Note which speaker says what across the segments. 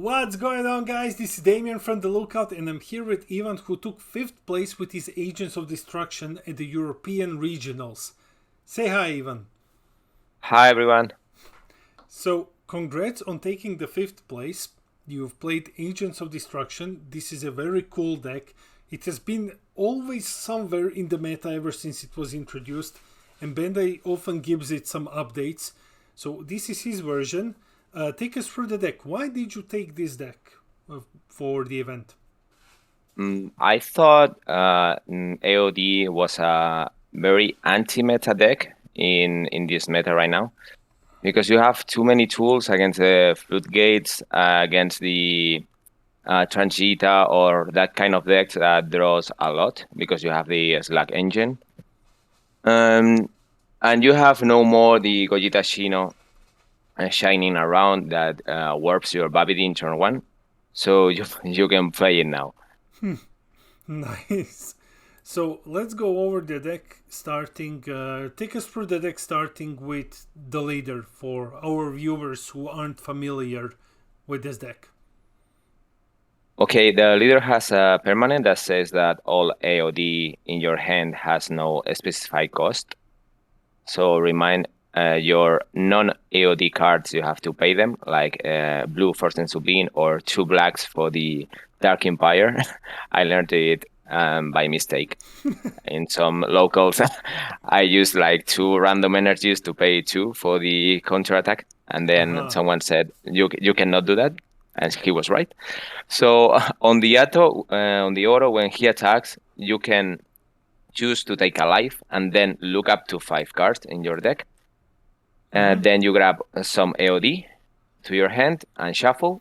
Speaker 1: What's going on, guys? This is Damien from The Lookout, and I'm here with Ivan, who took 5th place with his Agents of Destruction at the European Regionals. Say hi, Ivan.
Speaker 2: Hi, everyone.
Speaker 1: So, congrats on taking the 5th place. You've played Agents of Destruction. This is a very cool deck. It has been always somewhere in the meta ever since it was introduced, and Bandai often gives it some updates. So, this is his version. Take us through the deck. Why did you take this deck for the event?
Speaker 2: I thought AOD was a very anti-meta deck in this meta right now, because you have too many tools against the floodgates, against the Transita or that kind of deck that draws a lot because you have the Slack engine. And you have no more the Gogeta Shino shining around that warps your Babidi in turn 1. So you can play it now.
Speaker 1: Nice. So let's go over the deck starting. Take us through the deck starting with the leader for our viewers who aren't familiar with this deck.
Speaker 2: Okay, the leader has a permanent that says that all AOD in your hand has no specified cost. So remind your non-AOD cards, you have to pay them, like blue First and Sublime or 2 blacks for the Dark Empire. I learned it by mistake. In some locals, I used like 2 random energies to pay 2 for the counterattack. And then someone said, you cannot do that. And he was right. So on the auto, when he attacks, you can choose to take a life and then look up to 5 cards in your deck. Then you grab some AOD to your hand and shuffle.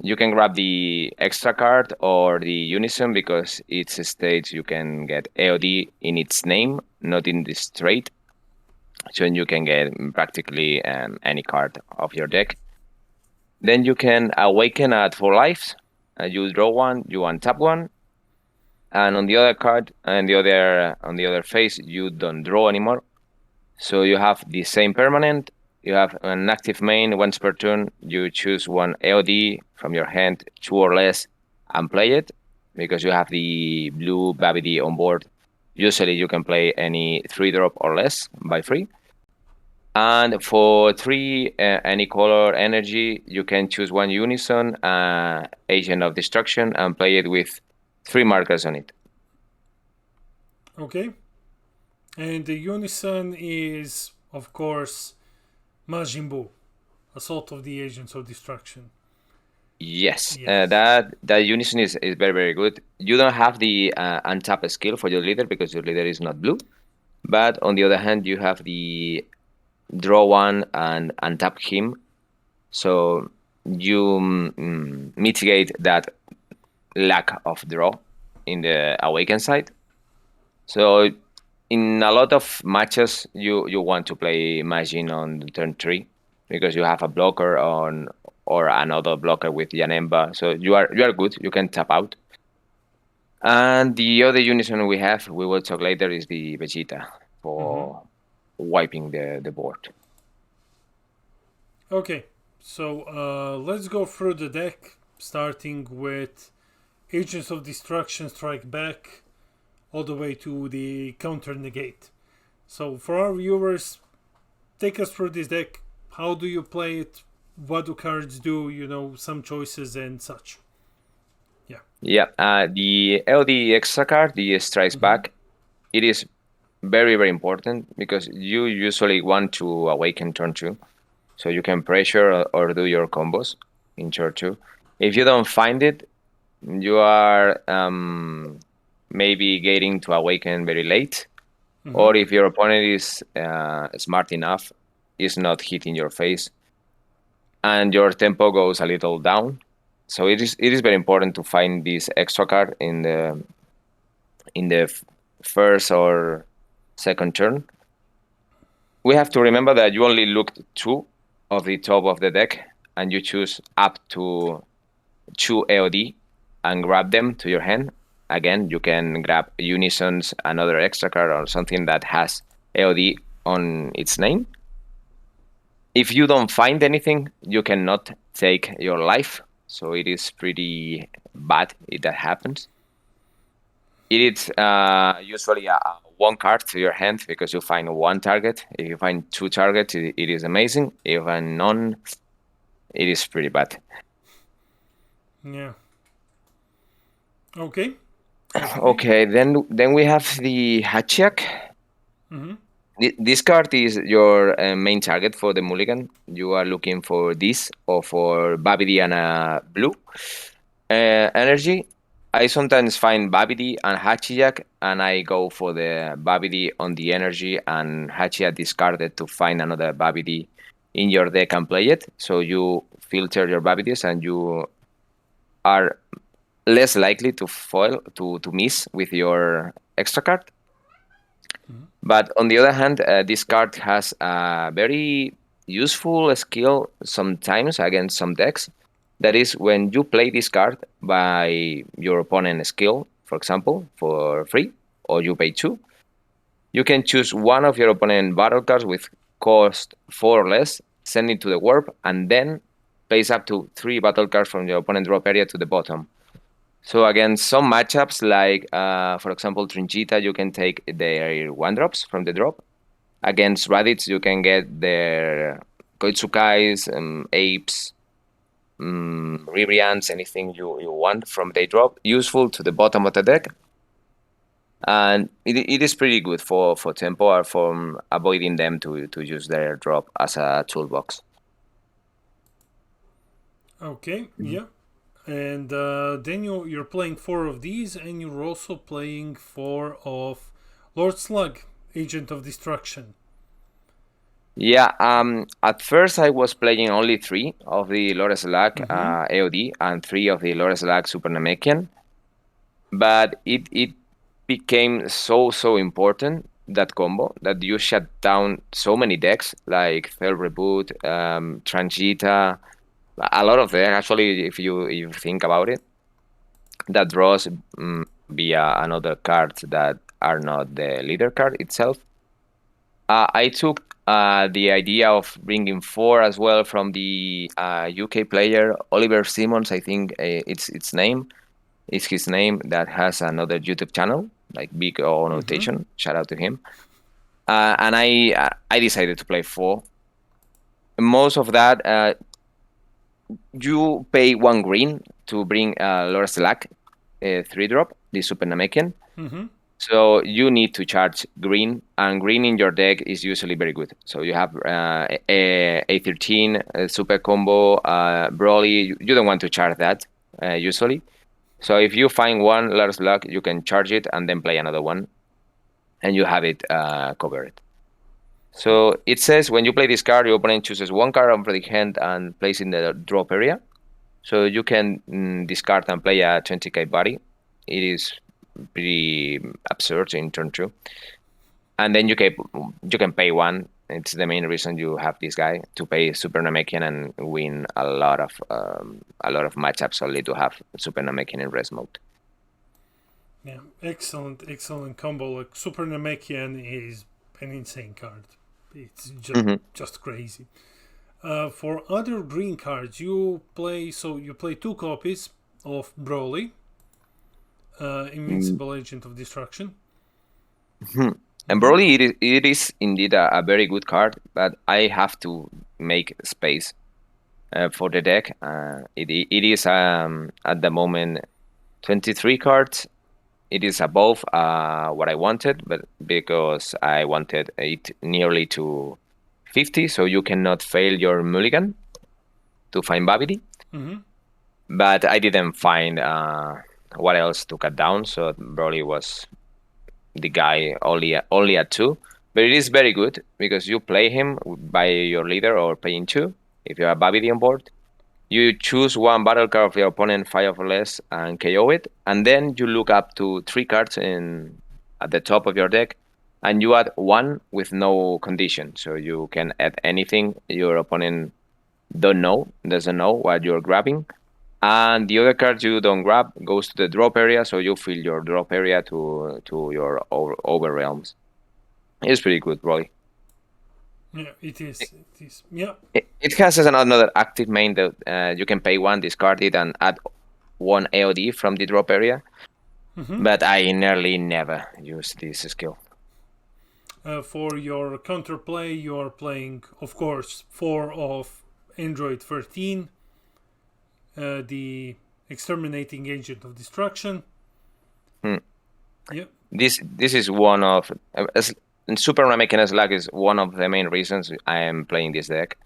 Speaker 2: You can grab the extra card or the Unison because it states you can get AOD in its name, not in this trait. So you can get practically any card of your deck. Then you can awaken at 4 lives. You draw 1, you untap 1. And on the other card, and on the other phase, you don't draw anymore. So you have the same permanent. You have an active main once per turn. You choose 1 AOD from your hand, 2 or less, and play it because you have the blue Babidi on board. Usually you can play any 3-drop or less by free. And for 3 any color energy, you can choose 1 Unison Agent of Destruction and play it with 3 markers on it.
Speaker 1: Okay. And the Unison is, of course, Majin Buu, Assault of the Agents of Destruction.
Speaker 2: Yes. That Unison is very, very good. You don't have the untap skill for your leader because your leader is not blue. But on the other hand, you have the draw 1 and untap him. So you mitigate that lack of draw in the Awaken side. So in a lot of matches, you want to play Majin on turn 3 because you have a blocker on or another blocker with Janemba. So you are good. You can tap out. And the other Unison we will talk later, is the Vegeta for wiping the board.
Speaker 1: Okay, so let's go through the deck, starting with Agents of Destruction Strike Back, all the way to the Counter Negate. So for our viewers, take us through this deck. How do you play it? What do cards do? Some choices and such.
Speaker 2: Yeah. The LD extra card, the Strikes Back, it is very, very important because you usually want to awaken turn 2. So you can pressure or do your combos in turn 2. If you don't find it, you are maybe getting to awaken very late. Or if your opponent is smart enough, is not hitting your face, and your tempo goes a little down. So it is very important to find this extra card in the first or second turn. We have to remember that you only looked 2 of the top of the deck, and you choose up to 2 AOD and grab them to your hand. Again, you can grab Unisons, another extra card, or something that has AOD on its name. If you don't find anything, you cannot take your life. so it is pretty bad if that happens. It is usually one card to your hand because you find one target. If you find two targets, it is amazing. If none, it is pretty bad.
Speaker 1: Yeah. Okay.
Speaker 2: Okay, then we have the Hachiak. This card is your main target for the mulligan. You are looking for this or for Babidi and a blue energy. I sometimes find Babidi and Hachiyak, and I go for the Babidi on the energy and Hachiyak discarded to find another Babidi in your deck and play it. So you filter your Babidis and you are less likely to foil to miss with your extra card. But on the other hand, this card has a very useful skill sometimes against some decks. That is when you play this card by your opponent's skill, for example, for free, or you pay 2, you can choose one of your opponent's battle cards with cost 4 or less, send it to the warp, and then place up to 3 battle cards from your opponent's drop area to the bottom. So against some matchups, like for example Trinchita, you can take their 1-drops from the drop. Against Raditz, you can get their Koitsukais, Apes, Ribrians, anything you want from their drop. Useful to the bottom of the deck. And it is pretty good for tempo or for avoiding them to use their drop as a toolbox.
Speaker 1: Okay, yeah. And then you're playing 4 of these, and you're also playing 4 of Lord Slug, Agent of Destruction.
Speaker 2: Yeah, at first I was playing only 3 of the Lord Slug AOD and 3 of the Lord Slug Super Namekian. But it became so important, that combo, that you shut down so many decks like Thel Reboot, Transita, a lot of them actually, if you think about it, that draws via another card that are not the leader card itself. I took the idea of bringing 4 as well from the UK player Oliver Simmons. I think it's his name, that has another YouTube channel like Big O Notation. Shout out to him. And I decided to play 4. Most of that, you pay 1 green to bring Lord Slack 3-drop, the Super Namekian. So you need to charge green, and green in your deck is usually very good. So you have a 13 super combo, Broly. You don't want to charge that usually. So if you find 1 Lord Slack, you can charge it and then play another one, and you have it covered. So it says when you play this card, your opponent chooses 1 card from the hand and plays in the drop area. So you can discard and play a 20k body. It is pretty absurd in turn 2. And then you can pay 1. It's the main reason you have this guy, to pay Super Namekian and win a lot of matchups only to have Super Namekian in rest mode.
Speaker 1: Yeah, excellent combo. Like Super Namekian is an insane card. It's just crazy. For other green cards, you play 2 copies of Broly, Invincible Agent of Destruction.
Speaker 2: And Broly, it is indeed a very good card, but I have to make space for the deck. It is at the moment 23 cards. It is above what I wanted, but because I wanted it nearly to 50, so you cannot fail your mulligan to find Babidi. But I didn't find what else to cut down, so Broly was the guy only at 2. But it is very good because you play him by your leader or paying 2 if you have Babidi on board. You choose 1 battle card of your opponent, 5 or less, and KO it. And then you look up to 3 cards at the top of your deck, and you add 1 with no condition. So you can add anything your opponent doesn't know what you're grabbing. And the other card you don't grab goes to the drop area, so you fill your drop area to your over realms. It's pretty good, Broly.
Speaker 1: Yeah, it is. It is. Yeah.
Speaker 2: It has another active main that you can pay one, discard it, and add one AOD from the drop area. But I nearly never use this skill.
Speaker 1: For your counterplay, you are playing, of course, 4 of Android 13, the Exterminating Agent of Destruction. Yep.
Speaker 2: This is one of Super Namekian Slag is one of the main reasons I am playing this deck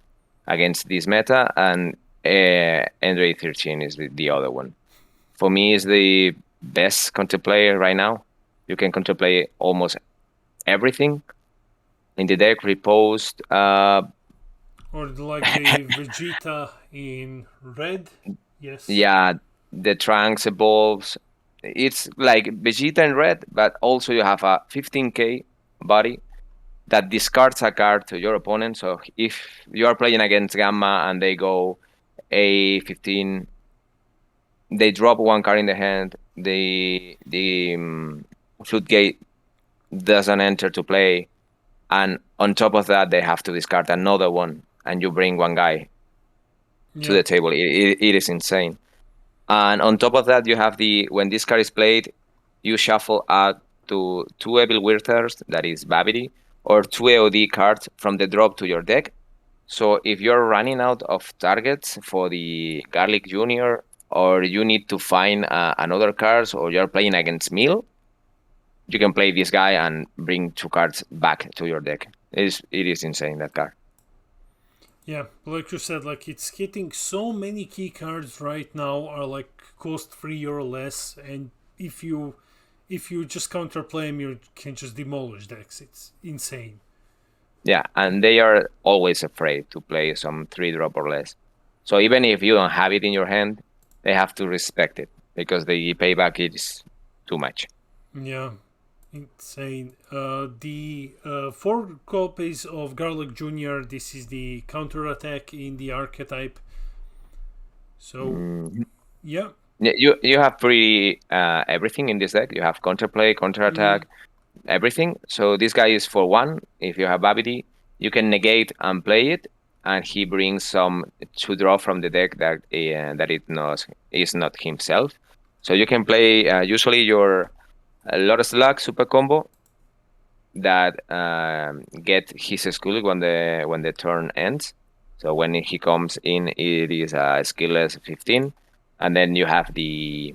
Speaker 2: against this meta, and Android 13 is the other one. For me, is the best counterplay right now. You can counterplay almost everything in the deck. Reposed.
Speaker 1: Or like the Vegeta in red. Yes.
Speaker 2: Yeah, the Trunks evolves. It's like Vegeta in red, but also you have a 15k body that discards a card to your opponent. So if you are playing against Gamma and they go A15, they drop one card in the hand. The Floodgate doesn't enter to play, and on top of that, they have to discard another one, and you bring one guy to the table. It is insane. And on top of that, you have when this card is played, you shuffle out to 2 Evil Withers, that is Babidi, or 2 AOD cards from the drop to your deck. So if you're running out of targets for the Garlic Junior, or you need to find another cards, or you're playing against Meal, you can play this guy and bring 2 cards back to your deck. It is insane, that card.
Speaker 1: Yeah, like you said, like it's getting so many key cards right now are like cost 3 or less, and if you just counterplay them, you can just demolish decks. It's insane.
Speaker 2: Yeah, and they are always afraid to play some 3-drop or less. So even if you don't have it in your hand, they have to respect it, because the payback is too much.
Speaker 1: Yeah, insane. The 4 copies of Garlic Junior. This is the counter attack in the archetype. So yeah.
Speaker 2: You have pretty everything in this deck. You have counterplay, counter attack, everything. So this guy is for 1. If you have Babidi, you can negate and play it, and he brings some to draw from the deck that is not himself. So you can play usually your Lotus Luck super combo that get his skill when the turn ends. So when he comes in, it is a skillless 15, and then you have the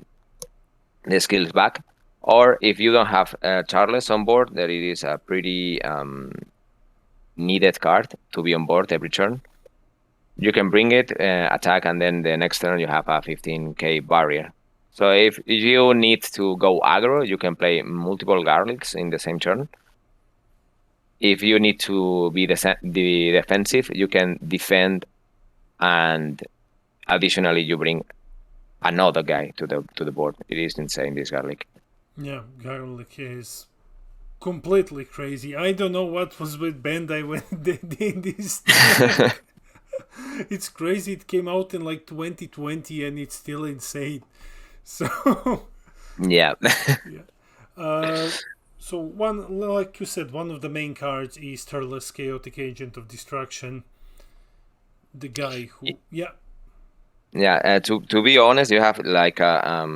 Speaker 2: skills back. Or if you don't have Charles on board, that it is a pretty needed card to be on board every turn. You can bring it, attack, and then the next turn you have a 15k barrier. So if you need to go aggro, you can play multiple Garlics in the same turn. If you need to be the defensive, you can defend, and additionally you bring another guy to the board. It is insane, this Garlic.
Speaker 1: Yeah, Garlic is completely crazy. I don't know what was with Bandai when they did this. It's crazy. It came out in like 2020 and it's still insane. So
Speaker 2: yeah.
Speaker 1: So one, like you said, one of the main cards is Turles, Chaotic Agent of Destruction. The guy who
Speaker 2: to be honest, you have like a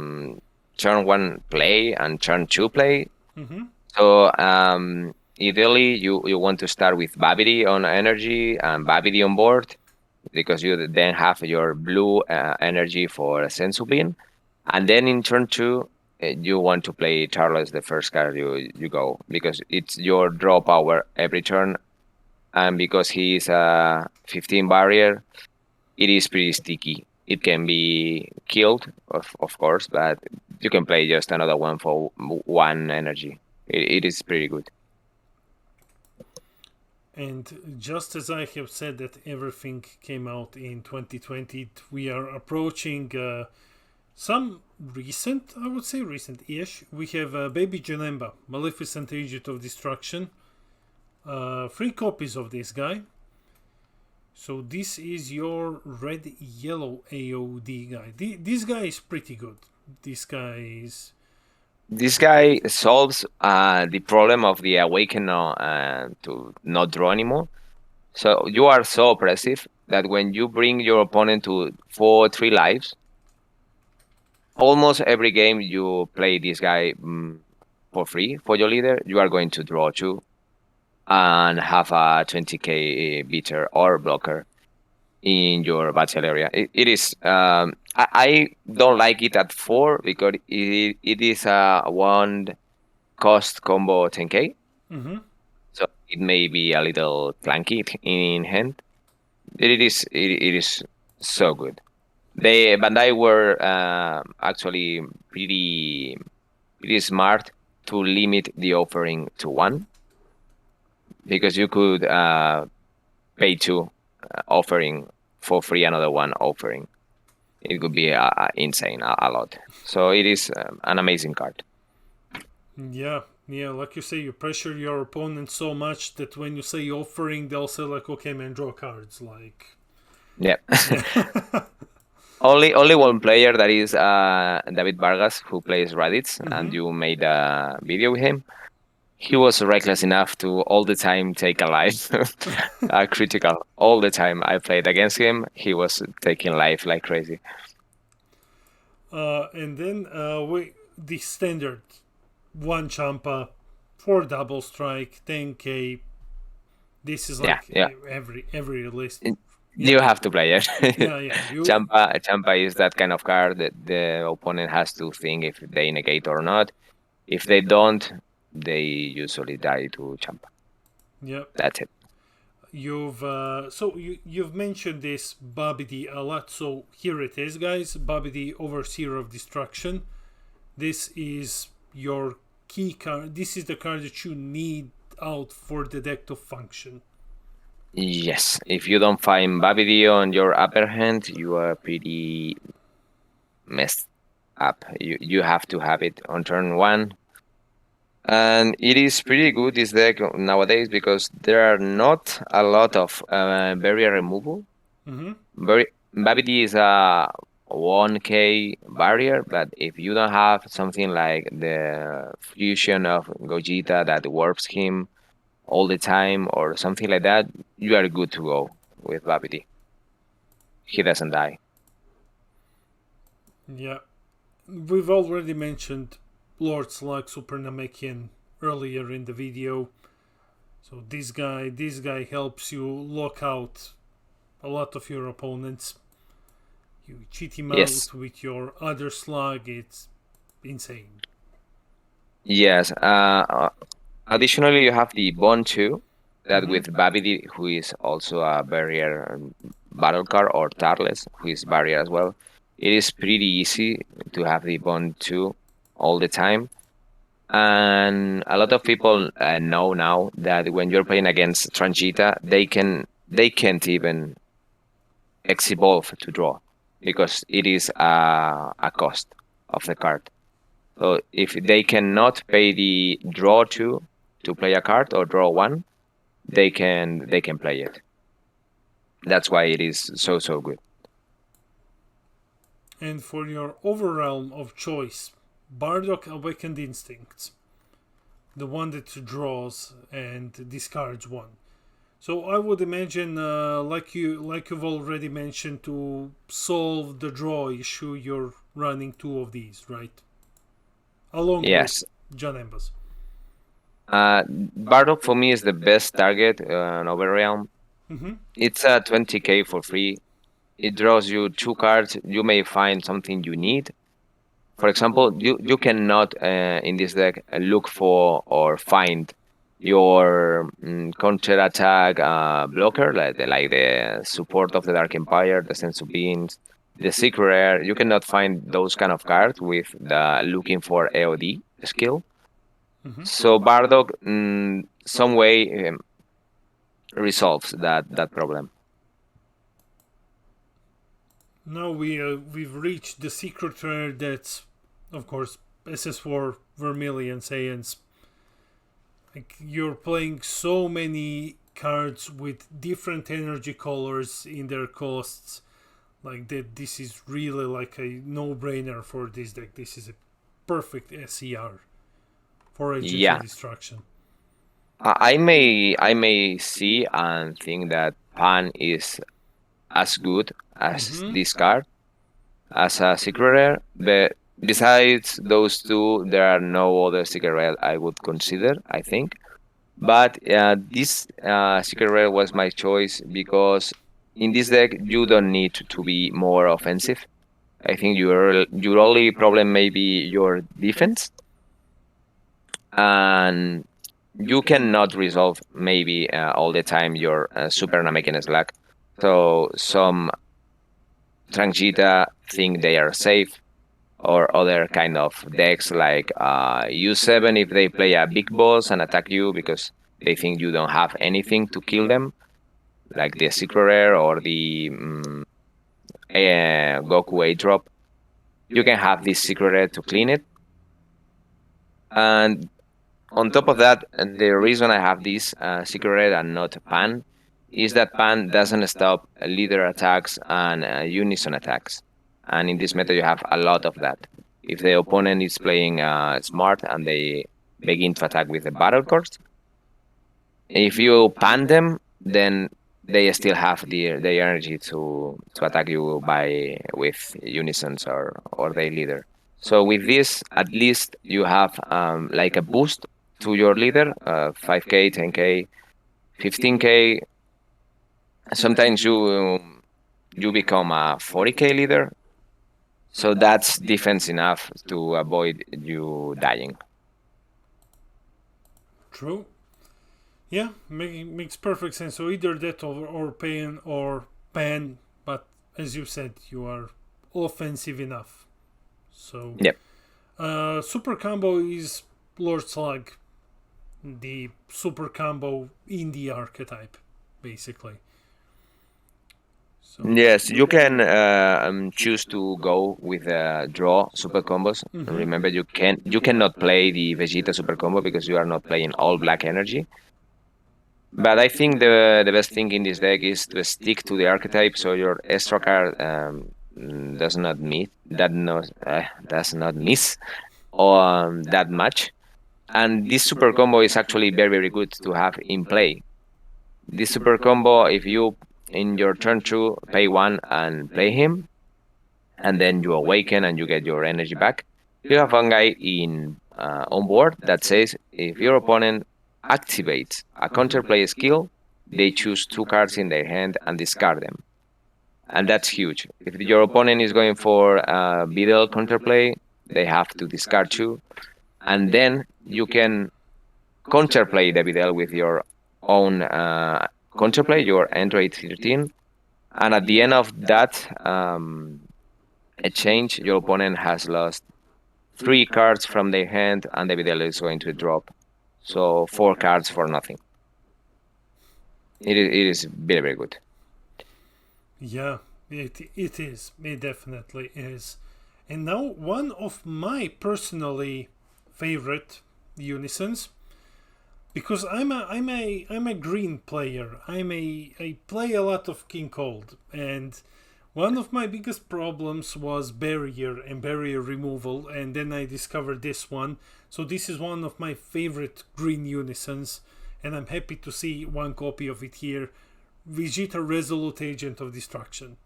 Speaker 2: turn 1 play and turn 2 play. So ideally you want to start with Babidi on energy and Babidi on board, because you then have your blue energy for Sensublin, and then in turn 2 you want to play Charles, the first card you go, because it's your draw power every turn, and because he is a 15 barrier, it is pretty sticky. It can be killed, of course, but you can play just another one for 1 energy. It is pretty good.
Speaker 1: And just as I have said that everything came out in 2020, we are approaching some recent, I would say recent-ish. We have Baby Janemba, Maleficent Agent of Destruction. 3 copies of this guy. So this is your red-yellow AOD guy. This guy is pretty good. This guy solves the problem of the Awakener to not draw anymore.
Speaker 2: So you are so oppressive that when you bring your opponent to 4-3 lives, almost every game you play this guy for free for your leader, you are going to draw 2 and have a 20k beater or blocker in your battle area. It is. I don't like it at 4 because it is a one cost combo 10k,
Speaker 1: Mm-hmm.
Speaker 2: so it may be a little clunky in hand. It is so good. They Bandai were actually pretty smart to limit the offering to 1, because you could pay 2 offering for free another 1 offering. It could be insane, a lot. So it is an amazing card.
Speaker 1: Yeah, yeah, like you say, you pressure your opponent so much that when you say offering, they'll say like, okay, man, draw cards. Like,
Speaker 2: Yeah.
Speaker 1: yeah.
Speaker 2: Only one player, that is David Vargas, who plays Raditz, and
Speaker 1: Mm-hmm.
Speaker 2: you made a video with him. He was reckless enough to all the time take a life, critical all the time. I played against him. He was taking life like crazy.
Speaker 1: And then the standard one champa, 4 double strike, 10k. This is
Speaker 2: Yeah,
Speaker 1: like
Speaker 2: yeah.
Speaker 1: every list. Yeah,
Speaker 2: You have to play it.
Speaker 1: yeah.
Speaker 2: Champa is that kind of card that the opponent has to think if they negate or not. If they don't, they usually die to Champa.
Speaker 1: Yeah.
Speaker 2: That's it.
Speaker 1: You've mentioned this Babidi a lot. So here it is, guys. Babidi, Overseer of Destruction. This is your key card. This is the card that you need out for the deck to function.
Speaker 2: Yes, if you don't find Babidi on your upper hand, you are pretty messed up. You have to have it on turn 1. And it is pretty good, this deck nowadays, because there are not a lot of barrier removal.
Speaker 1: Mm-hmm.
Speaker 2: Babidi is a 1k barrier, but if you don't have something like the fusion of Gogeta that warps him all the time or something like that, you are good to go with Babidi. He doesn't die.
Speaker 1: Yeah. We've already mentioned Lords like Super Namekian earlier in the video. So this guy helps you lock out a lot of your opponents. You cheat him
Speaker 2: Yes.
Speaker 1: out with your other slug. It's insane.
Speaker 2: Yes. Additionally, you have the Bond 2, that
Speaker 1: Mm-hmm.
Speaker 2: with Babidi, who is also a barrier battle card, or Tarles, who is barrier as well. It is pretty easy to have the Bond 2 all the time. And a lot of people know now that when you're playing against Tranchita, they can't even evolve to draw, because it is a cost of the card. So if they cannot pay the draw 2 to play a card, or draw 1, they can play it. That's why it is so good.
Speaker 1: And for your overrealm of choice, Bardock Awakened Instincts, the one that draws and discards 1. So I would imagine, like you've already mentioned, to solve the draw issue, you're running 2 of these, right? Along
Speaker 2: Yes.
Speaker 1: with John Embas.
Speaker 2: Bardock for me is the best target on Overrealm.
Speaker 1: Mm-hmm.
Speaker 2: It's a 20k for free. It draws you 2 cards. You may find something you need. For example, you cannot in this deck look for or find your counter attack blocker, like the support of the Dark Empire, the Sense of Beings, the Secret Rare. You cannot find those kind of cards with the looking for AOD skill.
Speaker 1: Mm-hmm.
Speaker 2: So Bardock, some way resolves that problem.
Speaker 1: Now we've reached the secret rare that's, of course, SS4 Vermilion Saiyans. Like, you're playing so many cards with different energy colors in their costs. Like that, this is really like a no-brainer for this deck. This is a perfect SCR for Agents of
Speaker 2: Yeah.
Speaker 1: Destruction.
Speaker 2: I may see and think that Pan is as good as
Speaker 1: Mm-hmm.
Speaker 2: this card as a secret rare, but besides those two, there are no other secret rare I would consider, I think. But this secret rare was my choice because in this deck you don't need to be more offensive. I think your only problem may be your defense, and you cannot resolve maybe all the time your super Namekian slack. So some Tranchita think they are safe, or other kind of decks like U7 if they play a big boss and attack you because they think you don't have anything to kill them, like the Secret Rare or the Goku A drop. You can have this Secret Rare to clean it. And on top of that, the reason I have this Secret Rare and not Pan is that Pan doesn't stop leader attacks and unison attacks. And in this meta, you have a lot of that. If the opponent is playing smart and they begin to attack with the battle cards, if you pan them, then they still have the energy to attack you by with unisons or their leader. So with this, at least you have like a boost to your leader, 5k, 10k, 15k. Sometimes you become a 40k leader. So that's defense enough to avoid you dying.
Speaker 1: True. Yeah, makes perfect sense. So either that or pan, but as you said, you are offensive enough. So
Speaker 2: Yep.
Speaker 1: super combo is Lord Slug, the super combo in the archetype, basically. So
Speaker 2: Yes, you can choose to go with draw super combos. Remember, you cannot play the Vegeta super combo because you are not playing all black energy. But I think the best thing in this deck is to stick to the archetype, so your extra card does not does not miss that much. And this super combo is actually very good to have in play. This super combo, if you in your turn 2 pay 1 and play him, and then you awaken and you get your energy back, you have one guy in on board that says if your opponent activates a counterplay skill, they choose 2 cards in their hand and discard them. And that's huge. If your opponent is going for Beetle counterplay, they have to discard 2, and then you can counterplay the Beetle with your own counterplay, your Android 13, and at the end of that exchange, your opponent has lost 3 cards from their hand, and the Videl is going to drop. So 4 cards for nothing. It is very good.
Speaker 1: yeah, it is. It definitely is. And now one of my personally favorite unisons, because I'm a green player. I play a lot of King Cold, and one of my biggest problems was barrier and barrier removal, and then I discovered this one. So this is one of my favorite green unisons, and I'm happy to see one copy of it here. Vegeta Resolute Agent of Destruction.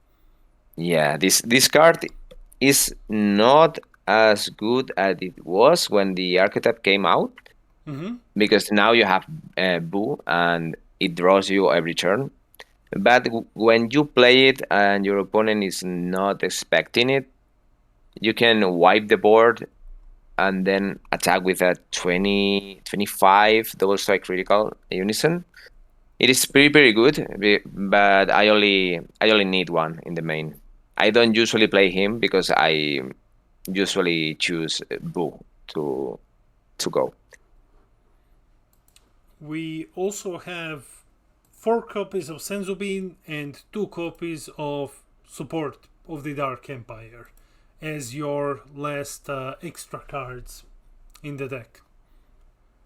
Speaker 2: Yeah, this card is not as good as it was when the archetype came out, because now you have Boo and it draws you every turn. But when you play it and your opponent is not expecting it, you can wipe the board and then attack with a 25 double strike critical unison. It is pretty good, but I only need one in the main. I don't usually play him because I usually choose Boo to go.
Speaker 1: We also have 4 copies of Senzobin and 2 copies of Support of the Dark Empire as your last extra cards in the deck.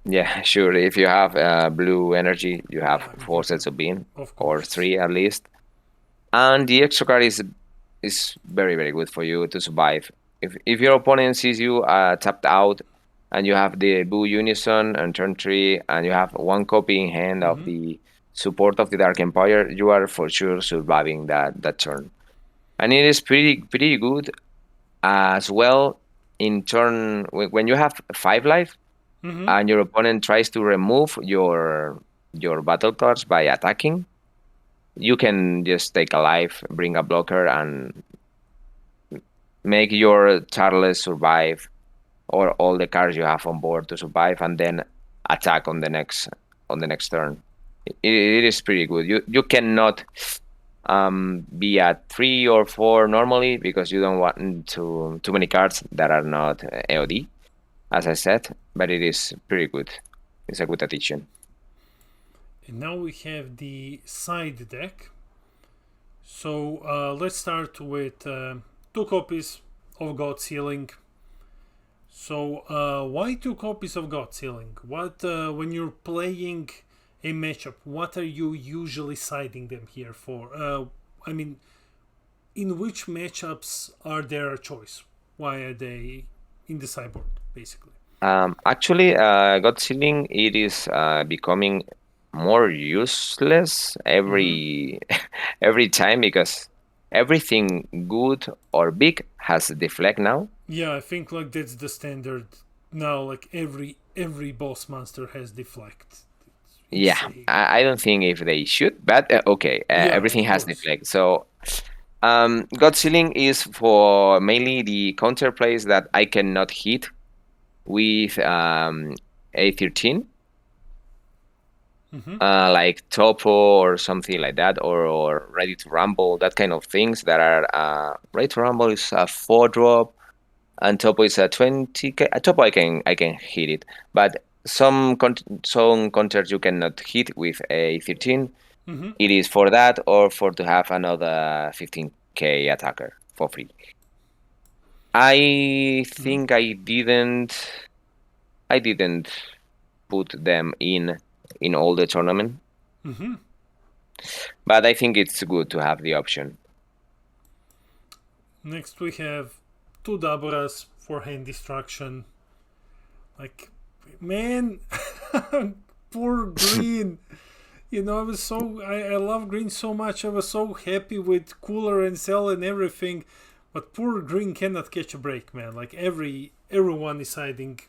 Speaker 2: Yeah, sure. If you have blue energy, you have 4 sets of bean, or 3 at least. And the extra card is very good for you to survive. If your opponent sees you tapped out, and you have the Boo Unison and turn 3, and you have one copy in hand of the support of the Dark Empire, you are for sure surviving that turn. And it is pretty good as well in turn when you have 5 life and your opponent tries to remove your battle cards by attacking. You can just take a life, bring a blocker, and make your Charles survive, or all the cards you have on board to survive, and then attack on the next turn. It is pretty good. You cannot be at 3 or 4 normally because you don't want too many cards that are not AOD, as I said. But it is pretty good. It's a good addition.
Speaker 1: And now we have the side deck. So let's start with 2 copies of God Sealing. So why 2 copies of God Sealing? What when you're playing a matchup, what are you usually siding them here for? I mean, in which matchups are there a choice? Why are they in the sideboard, basically?
Speaker 2: Actually, God Sealing, it is becoming more useless every time because everything good or big has deflect now.
Speaker 1: Yeah, I think like that's the standard now. Like every boss monster has deflect.
Speaker 2: Yeah, I don't think if they should, but okay, everything has
Speaker 1: course.
Speaker 2: deflect. So, God Sealing is for mainly the counter plays that I cannot hit with A13. Like Topo or something like that, or Ready to Rumble, that kind of things that are Ready to Rumble is a 4-drop, and Topo is a 20k. Topo I can hit it, but some counters you cannot hit with a 13. It is for that or for to have another 15k attacker for free. I think I didn't put them in all the tournament. But I think it's good to have the option.
Speaker 1: Next we have 2 Daburas for hand destruction. Like, man, poor Green. You know, I love Green so much. I was so happy with Cooler and Cell and everything. But poor Green cannot catch a break, man. Like everyone is hiding.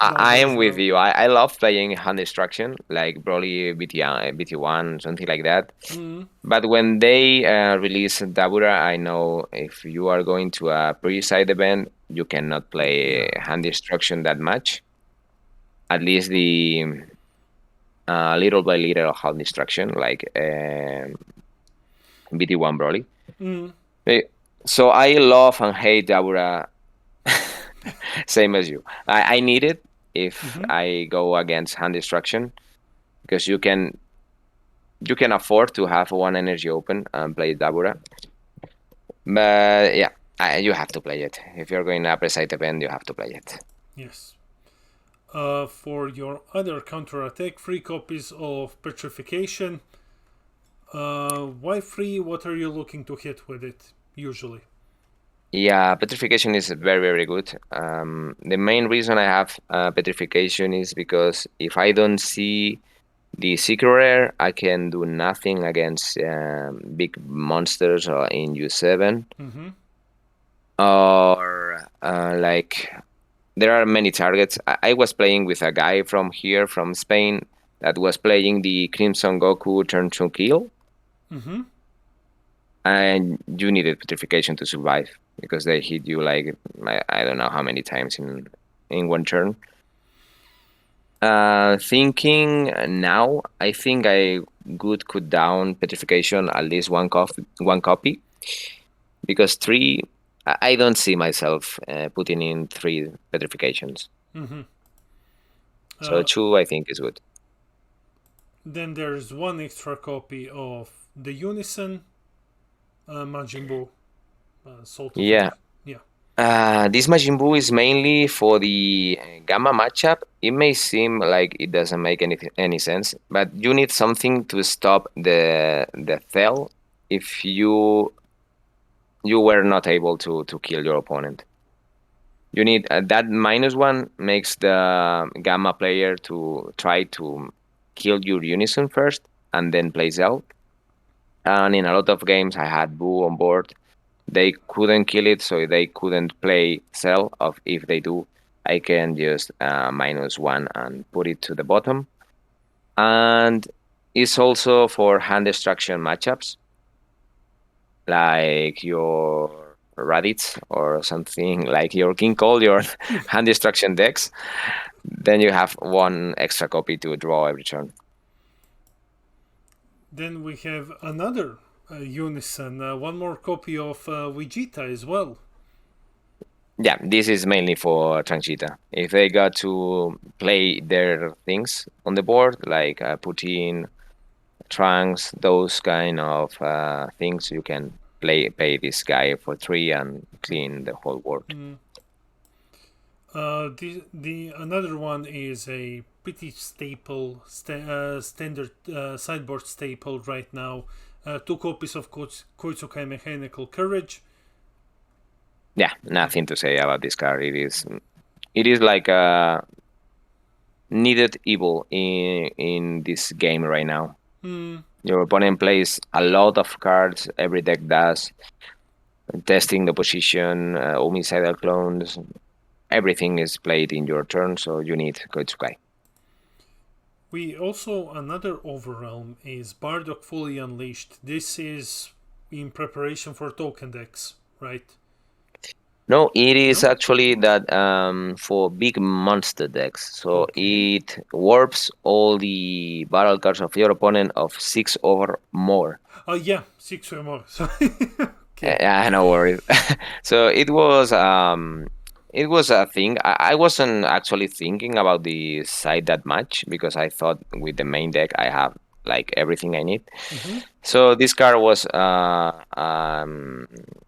Speaker 2: I am with you. I love playing hand destruction, like Broly BT1, something like that. But when they release Dabura, I know if you are going to a pre-side event, you cannot play hand destruction that much. At least the little by little hand destruction, like BT1 Broly. So I love and hate Dabura. Same as you. I need it if I go against hand destruction because you can afford to have 1 energy open and play Dabura. But yeah, you have to play it. If you're going to a pre-site event, you have to play it.
Speaker 1: Yes. For your other counter attack, 3 copies of Petrification. Why 3? What are you looking to hit with it usually?
Speaker 2: Yeah, Petrification is very, very good. The main reason I have Petrification is because if I don't see the Secret Rare, I can do nothing against big monsters in U7. Or like, there are many targets. I was playing with a guy from here, from Spain, that was playing the Crimson Goku turn 2 kill. And you needed Petrification to survive because they hit you like I don't know how many times in 1 turn. Thinking now, I think I could cut down Petrification at least one copy because 3, I don't see myself putting in 3 Petrifications. So 2 I think is good.
Speaker 1: Then there's 1 extra copy of the Unison Majin Buu.
Speaker 2: Yeah. This Majin Buu is mainly for the Gamma matchup. It may seem like it doesn't make any sense, but you need something to stop the Cell if you were not able to kill your opponent. You need that -1 makes the Gamma player to try to kill your Unison first and then plays out. And in a lot of games, I had Boo on board. They couldn't kill it, so they couldn't play Cell. Of if they do, I can just -1 and put it to the bottom. And it's also for hand destruction matchups, like your Raditz or something like your King Cole, your hand destruction decks. Then you have one extra copy to draw every turn.
Speaker 1: Then we have another Unison, one more copy of Vegeta as well.
Speaker 2: Yeah, this is mainly for Tranchita. If they got to play their things on the board, like Putin, Trunks, those kind of things, you can pay this guy for 3 and clean the whole board.
Speaker 1: The another one is a pretty staple, standard sideboard staple right now. 2 copies of Koitsukai Mechanical Courage.
Speaker 2: Yeah, nothing to say about this card. It is like a needed evil in this game right now. Your opponent plays a lot of cards. Every deck does. Testing the position, homicidal clones. Everything is played in your turn, so you need Koitsukai.
Speaker 1: We also, another overrealm is Bardock Fully Unleashed. This is in preparation for token decks, right?
Speaker 2: No, it is actually that for big monster decks. So it warps all the battle cards of your opponent of 6 or more.
Speaker 1: Yeah, 6 or more.
Speaker 2: No worries. So it was a thing. I wasn't actually thinking about the side that much because I thought with the main deck I have like everything I need. So this card was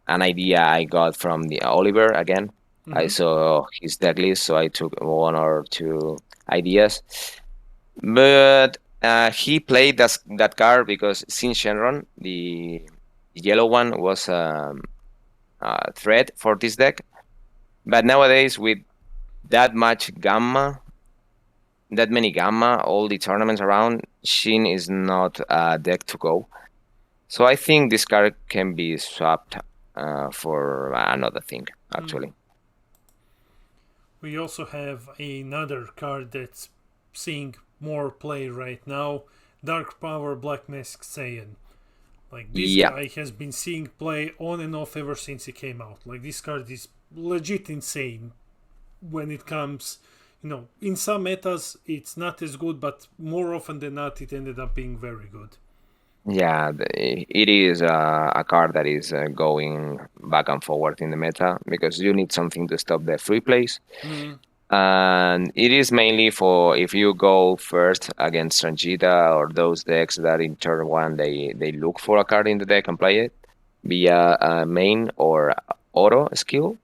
Speaker 2: an idea I got from the Oliver again. I saw his deck list, so I took 1 or 2 ideas. But he played that card because Sin Shenron, the yellow one, was a threat for this deck. But nowadays, with that much Gamma, that many Gamma, all the tournaments around, Shin is not a deck to go. So I think this card can be swapped for another thing, actually.
Speaker 1: We also have another card that's seeing more play right now, Dark Power Black Mask Saiyan. Like, this guy has been seeing play on and off ever since he came out. Like, this card is legit insane when it comes, in some metas it's not as good, but more often than not it ended up being very good.
Speaker 2: Yeah, it is a card that is going back and forward in the meta because you need something to stop the free plays. And it is mainly for if you go first against Tranchita or those decks that in turn 1 they look for a card in the deck and play it via a main or auto skill.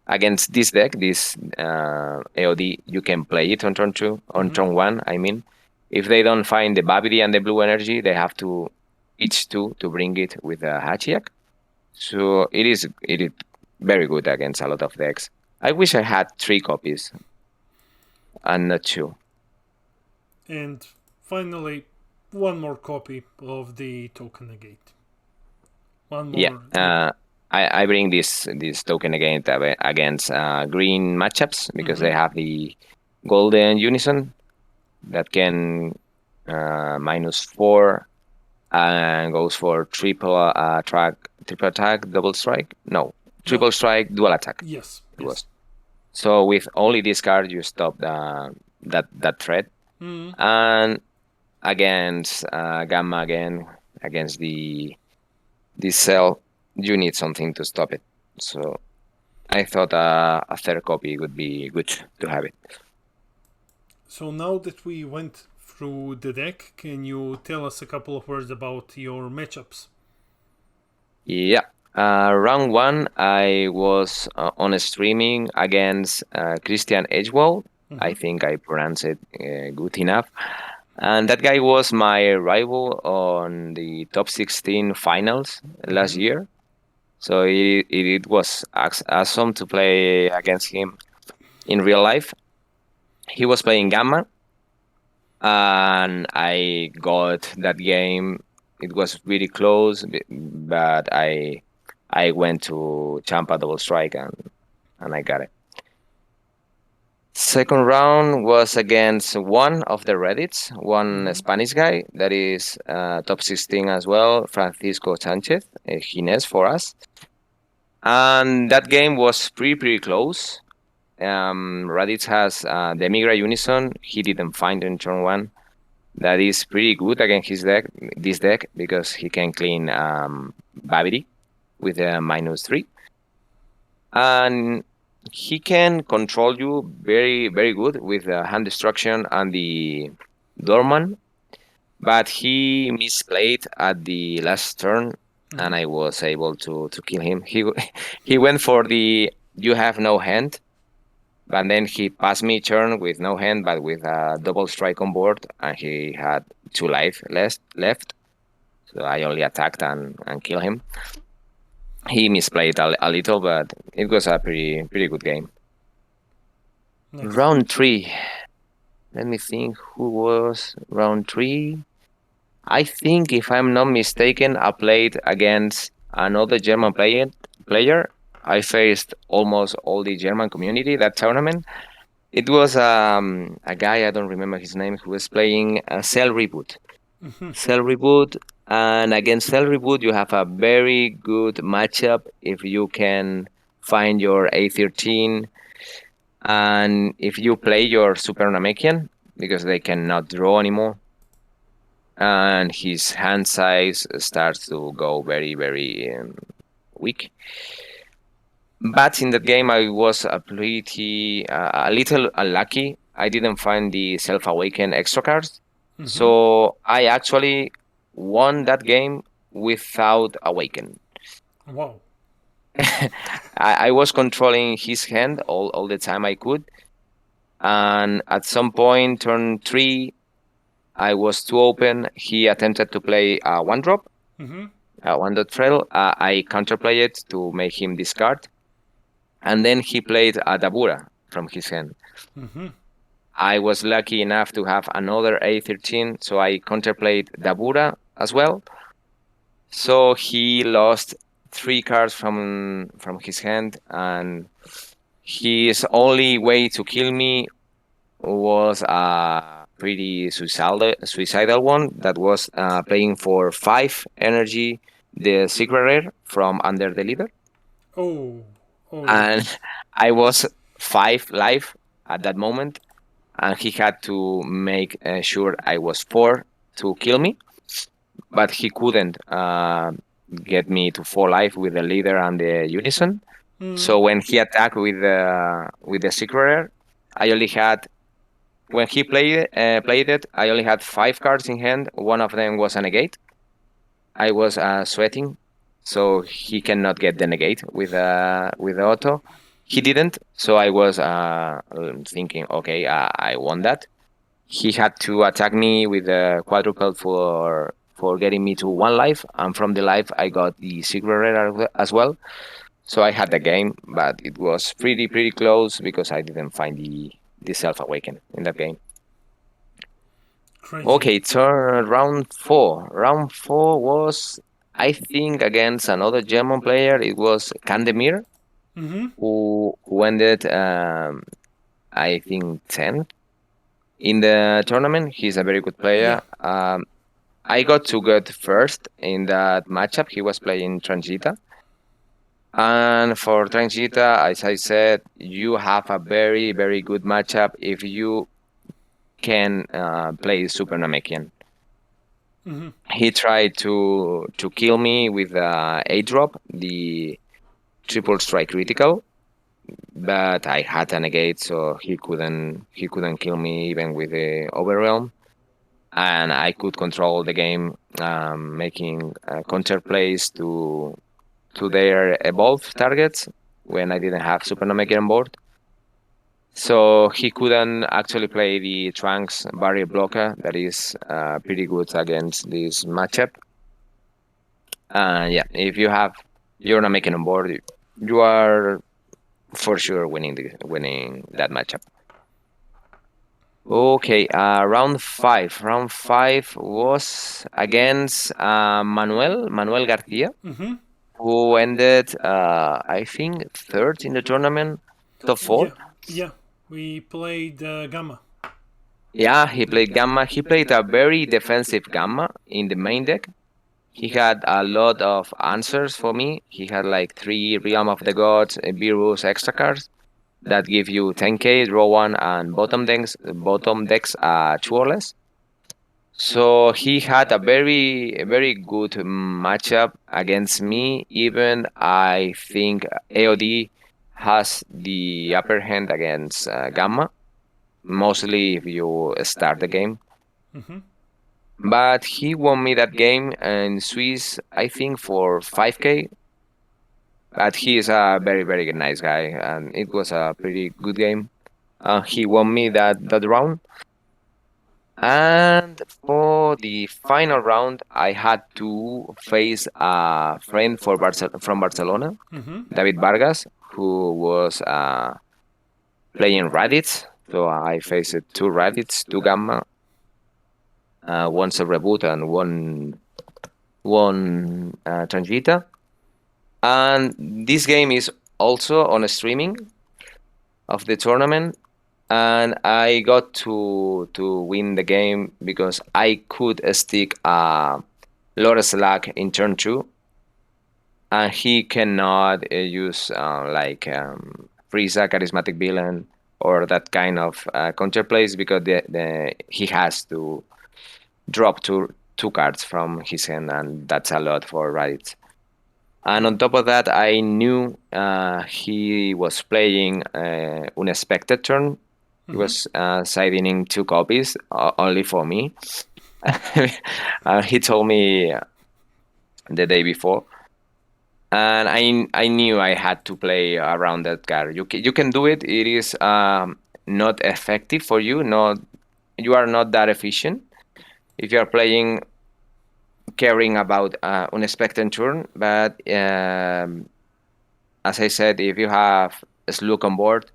Speaker 2: Against this deck, this AOD, you can play it on turn 2, on turn 1, I mean. If they don't find the Babidi and the blue energy, they have to each 2 to bring it with a Hachiyak. So it is very good against a lot of decks. I wish I had 3 copies and not 2.
Speaker 1: And finally, one more copy of the Token Negate. One more.
Speaker 2: Yeah, I bring this Token Negate against green matchups because they have the Golden Unison that can -4 and goes for triple attack, double strike. No, triple strike, dual attack.
Speaker 1: Yes,
Speaker 2: it was. So with only this card, you stop that threat. And against Gamma again, against this cell, you need something to stop it. So I thought a third copy would be good to have it.
Speaker 1: So now that we went through the deck, can you tell us a couple of words about your matchups?
Speaker 2: Yeah. Round 1, I was on a streaming against Christian Edgewell. I think I pronounced it good enough. And that guy was my rival on the top 16 finals last year. So it was awesome to play against him in real life. He was playing Gamma, and I got that game. It was really close, but I went to Champa double strike and I got it. Second round was against one of the Reddits, one Spanish guy that is top 16 as well, Francisco Sanchez, Gines for us. And that game was pretty close. Raditz has the Migra Unison. He didn't find in turn one. That is pretty good against this deck, because he can clean Babidi with a -3. And he can control you very good with hand destruction and the Dorman. But he misplayed at the last turn, and I was able to kill him. He went for the "you have no hand," but then he passed me turn with no hand, but with a double strike on board, and he had 2 life left. So I only attacked and killed him. He misplayed a little, but it was a pretty good game. Nice. Round 3. Let me think who was round 3. I think, if I'm not mistaken, I played against another German player. I faced almost all the German community that tournament. It was a guy, I don't remember his name, who was playing Cell Reboot. Cell Reboot, and against Cell Reboot, you have a very good matchup if you can find your A13, and if you play your Super Namekian, because they cannot draw anymore, and his hand size starts to go very weak. But in that game, I was a little unlucky. I didn't find the Self-Awaken extra cards. So I actually won that game without Awaken.
Speaker 1: Wow.
Speaker 2: I was controlling his hand all the time I could. And at some point, turn 3, I was too open. He attempted to play a 1-drop, 1-dot trail. I counterplay it to make him discard. And then he played a Dabura from his hand. I was lucky enough to have another A13, so I counterplayed Dabura as well. So he lost 3 cards from his hand, and his only way to kill me was a pretty suicidal one, that was playing for 5 energy the secret rare from under the leader.
Speaker 1: Oh.
Speaker 2: And I was 5 life at that moment, and he had to make sure I was 4 to kill me, but he couldn't get me to 4 life with the leader and the unison. So when he attacked with the secret rare, I only had, when he played it, I only had 5 cards in hand. One of them was a negate. I was sweating, so he cannot get the negate with the auto. He didn't, so I was thinking, okay, I won that. He had to attack me with a quadruple for getting me to 1 life, and from the life I got the secret rare as well. So I had the game, but it was pretty close because I didn't find the Self-Awaken in that game. Crazy. Okay, turn round 4. Round 4 was, I think, against another German player. It was Kandemir, who ended, I think, 10th in the tournament. He's a very good player. Yeah. I got to get first in that matchup. He was playing Transita. And for Transita, as I said, you have a very good matchup if you can play Super Namekian. He tried to kill me with a drop, the triple strike critical, but I had a negate, so he couldn't kill me even with the Overwhelm, and I could control the game, making counter plays to their evolved targets when I didn't have Super Namekian on board. So he couldn't actually play the Trunks barrier blocker that is pretty good against this matchup. Yeah, if you have you're not making on board, you are for sure winning that matchup. Okay, round five. Round five was against Manuel Garcia, who ended, I think, third in the tournament, top four.
Speaker 1: Yeah. We played Gamma.
Speaker 2: Yeah, he played Gamma. He played a very defensive Gamma in the main deck. He had a lot of answers for me. He had like 3 Realm of the Gods, Virus extra cards that give you 10k, draw 1, and bottom decks 2 or less. So he had a very good matchup against me. Even I think AOD has the upper hand against Gamma, mostly if you start the game. But he won me that game in Swiss, I think, for 5k. But he is a very nice guy, and it was a pretty good game. He won me that round. And for the final round, I had to face a friend from Barcelona, David Vargas, who was playing Raditz. So I faced 2 Raditz, 2 Gamma, one's a reboot and one Transvita. And this game is also on a streaming of the tournament, and I got to win the game because I could stick Lord Slack in turn 2, and he cannot use Frieza, Charismatic Villain, or that kind of counterplays, because he has to drop two cards from his hand, and that's a lot for Raditz. And on top of that, I knew he was playing Unexpected Turn. He was siding 2 copies only for me. He told me the day before, and I knew I had to play around that card. You can do it. It is not effective for you. You are not that efficient if you are playing caring about Unexpected Turn. But as I said, if you have a Slug on board,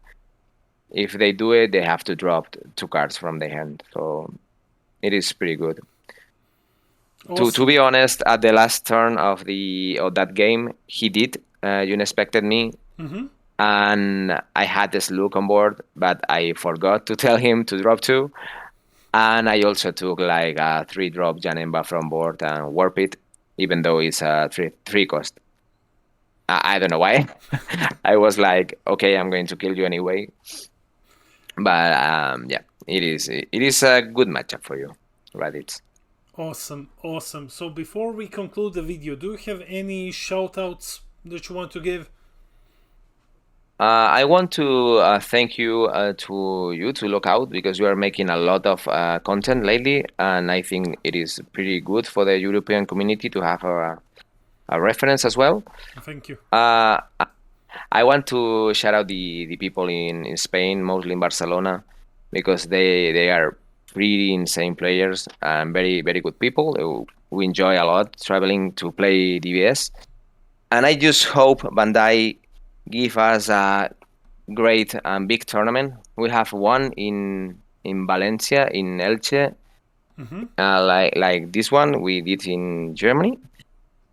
Speaker 2: if they do it, they have to drop 2 cards from their hand. So it is pretty good.
Speaker 1: Awesome.
Speaker 2: To be honest, at the last turn of that game, he did Unexpected me, and I had the Slug on board, but I forgot to tell him to drop 2. And I also took like a 3-drop Janemba from board and warp it, even though it's a 3 cost. I don't know why. I was like, okay, I'm going to kill you anyway. But yeah, it is a good matchup for you, Raditz.
Speaker 1: Awesome. So before we conclude the video, do you have any shout-outs that you want to give?
Speaker 2: I want to thank you to Lookout, because you are making a lot of content lately, and I think it is pretty good for the European community to have a reference as well.
Speaker 1: Thank you.
Speaker 2: I want to shout out the people in Spain, mostly in Barcelona, because they are pretty insane players and very good people. We enjoy a lot traveling to play DBS, and I just hope Bandai give us a great and big tournament. We have one in Valencia, in Elche, like this one we did in Germany.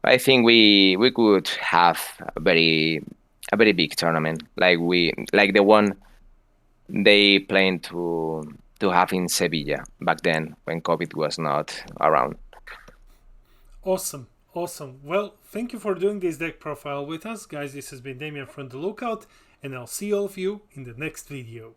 Speaker 2: I think we could have a very big tournament, like the one they planned to have in Sevilla back then when COVID was not around.
Speaker 1: Awesome. Well, thank you for doing this deck profile with us, guys. This has been Damien from The Lookout, and I'll see all of you in the next video.